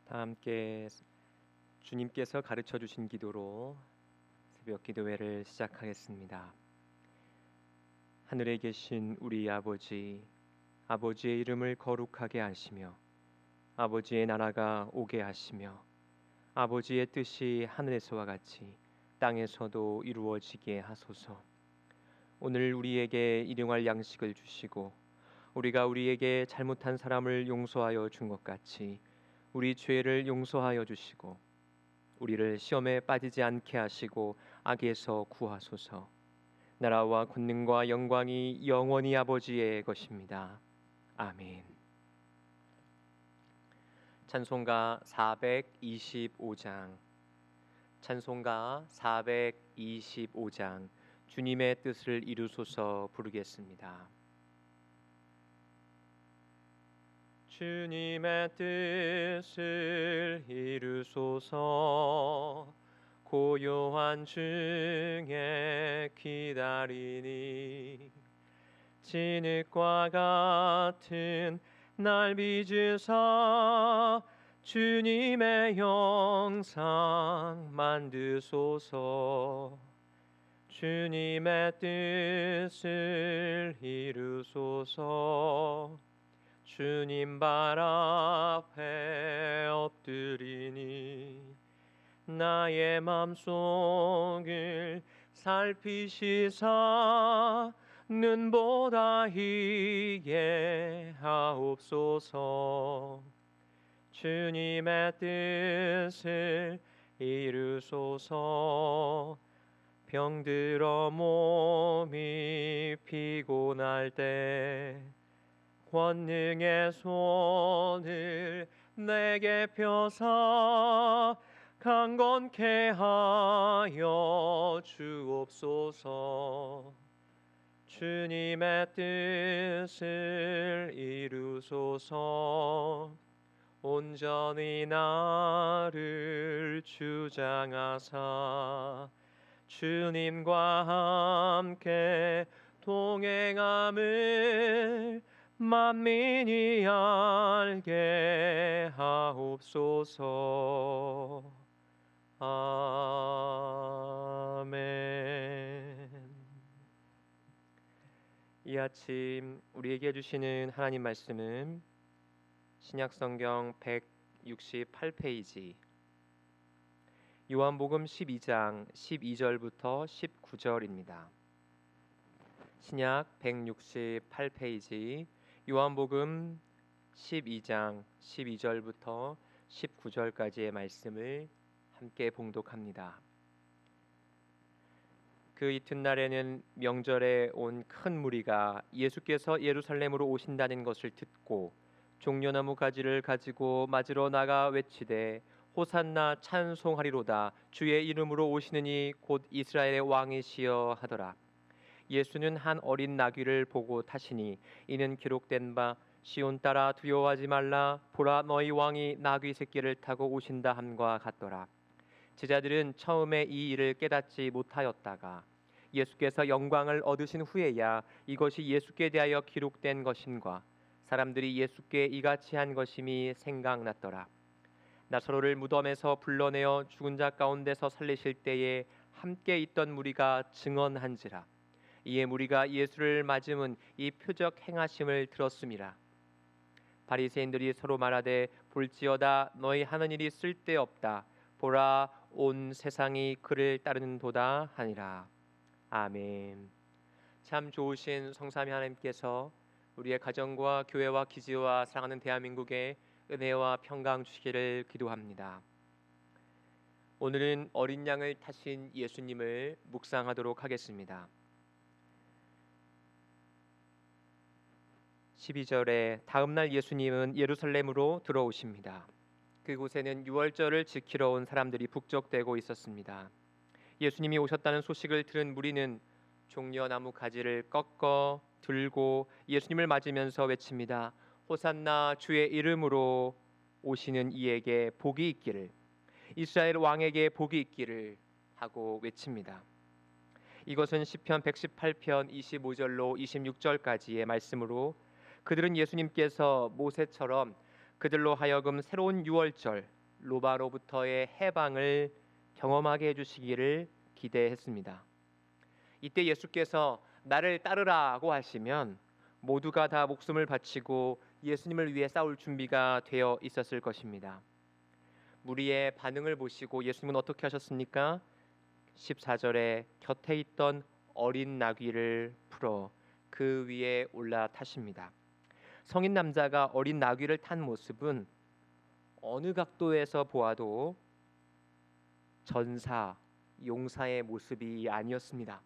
다 함께 주님께서 가르쳐 주신 기도로 새벽 기도회를 시작하겠습니다. 하늘에 계신 우리 아버지, 아버지의 이름을 거룩하게 하시며 아버지의 나라가 오게 하시며 아버지의 뜻이 하늘에서와 같이 땅에서도 이루어지게 하소서. 오늘 우리에게 일용할 양식을 주시고 우리가 우리에게 잘못한 사람을 용서하여 준 것 같이 우리 죄를 용서하여 주시고 우리를 시험에 빠지지 않게 하시고 악에서 구하소서. 나라와 권능과 영광이 영원히 아버지의 것입니다. 아멘. 찬송가 425장 찬송가 425장 주님의 뜻을 이루소서 부르겠습니다. 주님의 뜻을 이루소서. 고요한 중에 기다리니 진흙과 같은 날 빚으사 주님의 형상 만드소서. 주님의 뜻을 이루소서. 주님 발 앞에 엎드리니 나의 맘속을 살피시사 눈보다 이해하옵소서. 주님의 뜻을 이루소서. 병들어 몸이 피곤할 때 권능의 손을 내게 펴사 강건케 하여 주옵소서. 주님의 뜻을 이루소서. 온전히 나를 주장하사 주님과 함께 동행함을 만민이 알게 하옵소서. 아멘. 이 아침 우리에게 주시는 하나님 말씀은 신약성경 168페이지 요한복음 12장 12절부터 19절입니다. 신약 168페이지 요한복음 12장 12절부터 19절까지의 말씀을 함께 봉독합니다. 그 이튿날에는 명절에 온 큰 무리가 예수께서 예루살렘으로 오신다는 것을 듣고 종려나무 가지를 가지고 맞으러 나가 외치되 호산나 찬송하리로다. 주의 이름으로 오시느니 곧 이스라엘의 왕이시여 하더라. 예수는 한 어린 나귀를 보고 타시니 이는 기록된 바 시온 딸아 두려워하지 말라 보라 너희 왕이 나귀 새끼를 타고 오신다 함과 같더라. 제자들은 처음에 이 일을 깨닫지 못하였다가 예수께서 영광을 얻으신 후에야 이것이 예수께 대하여 기록된 것임과 사람들이 예수께 이같이 한 것임이 생각났더라. 나사로를 무덤에서 불러내어 죽은 자 가운데서 살리실 때에 함께 있던 무리가 증언한지라. 이에 무리가 예수를 맞음은 이 표적 행하심을 들었음이라. 바리새인들이 서로 말하되 볼지어다 너희 하는 일이 쓸데없다. 보라 온 세상이 그를 따르는도다 하니라. 아멘. 참 좋으신 성삼위 하나님께서 우리의 가정과 교회와 기지와 사랑하는 대한민국에 은혜와 평강 주시기를 기도합니다. 오늘은 어린 양을 타신 예수님을 묵상하도록 하겠습니다. 12절에 다음날 예수님은 예루살렘으로 들어오십니다. 그곳에는 유월절을 지키러 온 사람들이 북적대고 있었습니다. 예수님이 오셨다는 소식을 들은 무리는 종려나무 가지를 꺾어 들고 예수님을 맞으면서 외칩니다. 호산나 주의 이름으로 오시는 이에게 복이 있기를, 이스라엘 왕에게 복이 있기를 하고 외칩니다. 이것은 시편 118편 25절로 26절까지의 말씀으로 그들은 예수님께서 모세처럼 그들로 하여금 새로운 유월절, 로마로부터의 해방을 경험하게 해주시기를 기대했습니다. 이때 예수께서 나를 따르라고 하시면 모두가 다 목숨을 바치고 예수님을 위해 싸울 준비가 되어 있었을 것입니다. 무리의 반응을 보시고 예수님은 어떻게 하셨습니까? 14절에 곁에 있던 어린 나귀를 풀어 그 위에 올라타십니다. 성인 남자가 어린 나귀를 탄 모습은 어느 각도에서 보아도 전사, 용사의 모습이 아니었습니다.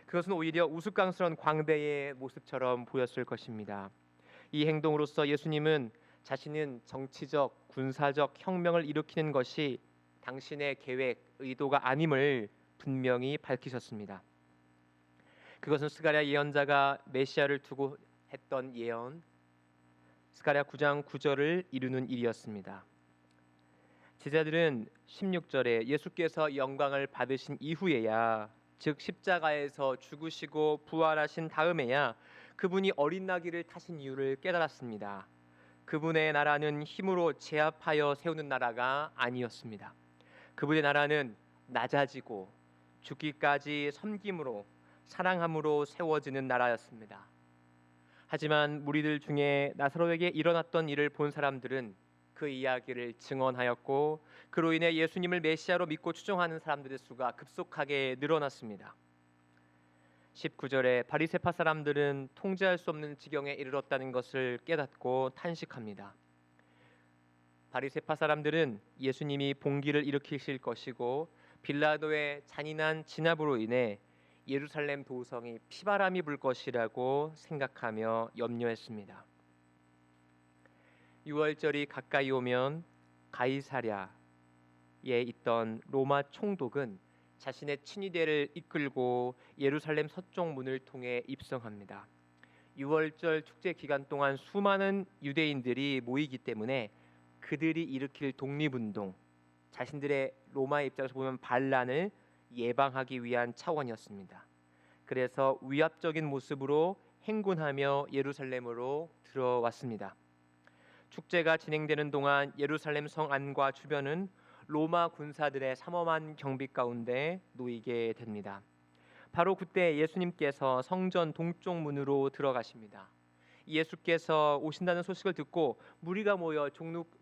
그것은 오히려 우스꽝스러운 광대의 모습처럼 보였을 것입니다. 이 행동으로써 예수님은 자신은 정치적, 군사적 혁명을 일으키는 것이 당신의 계획, 의도가 아님을 분명히 밝히셨습니다. 그것은 스가랴 예언자가 메시아를 두고 했던 예언, 스가랴 9장 9절을 이루는 일이었습니다. 제자들은 16절에 예수께서 영광을 받으신 이후에야, 즉 십자가에서 죽으시고 부활하신 다음에야 그분이 어린 나귀를 타신 이유를 깨달았습니다. 그분의 나라는 힘으로 제압하여 세우는 나라가 아니었습니다. 그분의 나라는 낮아지고 죽기까지 섬김으로 사랑함으로 세워지는 나라였습니다. 하지만 무리들 중에 나사로에게 일어났던 일을 본 사람들은 그 이야기를 증언하였고 그로 인해 예수님을 메시아로 믿고 추종하는 사람들의 수가 급속하게 늘어났습니다. 19절에 바리새파 사람들은 통제할 수 없는 지경에 이르렀다는 것을 깨닫고 탄식합니다. 바리새파 사람들은 예수님이 봉기를 일으키실 것이고 빌라도의 잔인한 진압으로 인해 예루살렘 도성이 피바람이 불 것이라고 생각하며 염려했습니다. 6월절이 가까이 오면 가이사랴에 있던 로마 총독은 자신의 친위대를 이끌고 예루살렘 서쪽 문을 통해 입성합니다. 6월절 축제 기간 동안 수많은 유대인들이 모이기 때문에 그들이 일으킬 독립운동, 자신들의 로마의 입장에서 보면 반란을 예방하기 위한 차원이었습니다. 그래서 위압적인 모습으로 행군하며 예루살렘으로 들어왔습니다. 축제가 진행되는 동안 예루살렘 성 안과 주변은 로마 군사들의 삼엄한 경비 가운데 놓이게 됩니다. 바로 그때 예수님께서 성전 동쪽 문으로 들어가십니다. 예수께서 오신다는 소식을 듣고 무리가 모여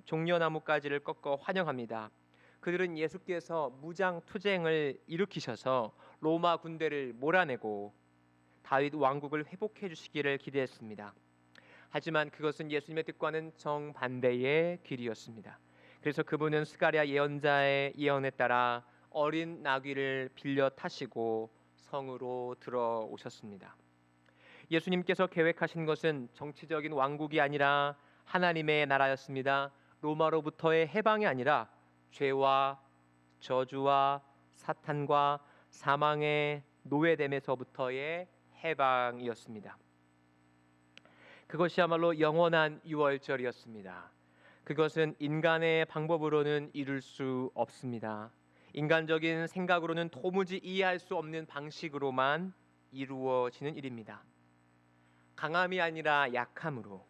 종려나무 가지를 꺾어 환영합니다. 그들은 예수께서 무장 투쟁을 일으키셔서 로마 군대를 몰아내고 다윗 왕국을 회복해 주시기를 기대했습니다. 하지만 그것은 예수님의 뜻과는 정반대의 길이었습니다. 그래서 그분은 스가랴 예언자의 예언에 따라 어린 나귀를 빌려 타시고 성으로 들어오셨습니다. 예수님께서 계획하신 것은 정치적인 왕국이 아니라 하나님의 나라였습니다. 로마로부터의 해방이 아니라 죄와 저주와 사탄과 사망의 노예됨에서부터의 해방이었습니다. 그것이야말로 영원한 유월절이었습니다. 그것은 인간의 방법으로는 이룰 수 없습니다. 인간적인 생각으로는 도무지 이해할 수 없는 방식으로만 이루어지는 일입니다. 강함이 아니라 약함으로,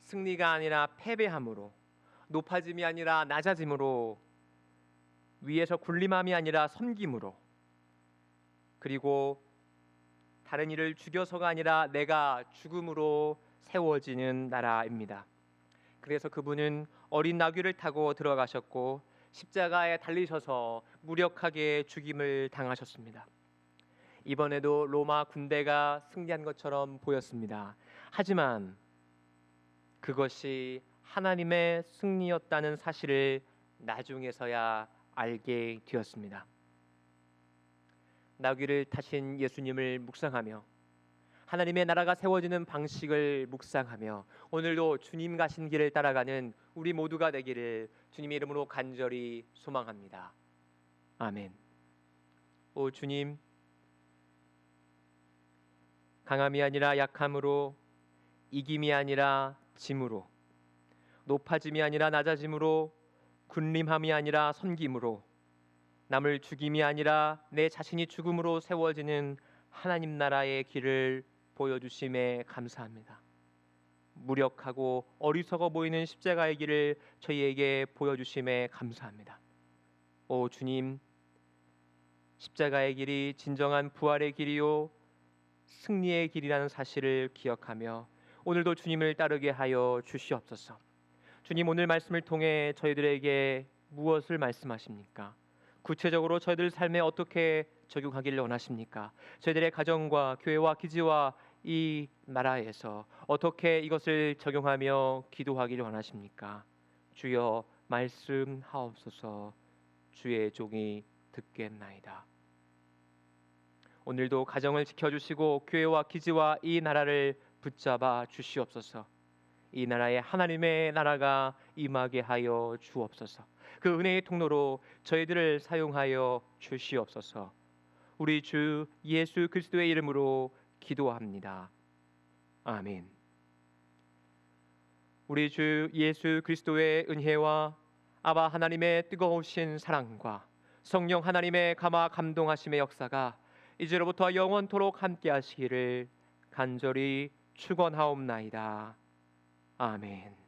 승리가 아니라 패배함으로, 높아짐이 아니라 낮아짐으로, 위에서 군림함이 아니라 섬김으로, 그리고 다른 이를 죽여서가 아니라 내가 죽음으로 세워지는 나라입니다. 그래서 그분은 어린 나귀를 타고 들어가셨고 십자가에 달리셔서 무력하게 죽임을 당하셨습니다. 이번에도 로마 군대가 승리한 것처럼 보였습니다. 하지만 그것이 하나님의 승리였다는 사실을 나중에서야 알게 되었습니다. 나귀를 타신 예수님을 묵상하며 하나님의 나라가 세워지는 방식을 묵상하며 오늘도 주님 가신 길을 따라가는 우리 모두가 되기를 주님의 이름으로 간절히 소망합니다. 아멘. 오 주님, 강함이 아니라 약함으로, 이김이 아니라 짐으로, 높아짐이 아니라 낮아짐으로, 군림함이 아니라 섬김으로, 남을 죽임이 아니라 내 자신이 죽음으로 세워지는 하나님 나라의 길을 보여주심에 감사합니다. 무력하고 어리석어 보이는 십자가의 길을 저희에게 보여주심에 감사합니다. 오 주님, 십자가의 길이 진정한 부활의 길이요 승리의 길이라는 사실을 기억하며 오늘도 주님을 따르게 하여 주시옵소서. 주님, 오늘 말씀을 통해 저희들에게 무엇을 말씀하십니까? 구체적으로 저희들 삶에 어떻게 적용하기를 원하십니까? 저희들의 가정과 교회와 기지와 이 나라에서 어떻게 이것을 적용하며 기도하기를 원하십니까? 주여 말씀하옵소서. 주의 종이 듣겠나이다. 오늘도 가정을 지켜주시고 교회와 기지와 이 나라를 붙잡아 주시옵소서. 이 나라에 하나님의 나라가 임하게 하여 주옵소서. 그 은혜의 통로로 저희들을 사용하여 주시옵소서. 우리 주 예수 그리스도의 이름으로 기도합니다. 아멘. 우리 주 예수 그리스도의 은혜와 아바 하나님의 뜨거우신 사랑과 성령 하나님의 감화 감동하심의 역사가 이제로부터 영원토록 함께 하시기를 간절히 축원하옵나이다. 아멘.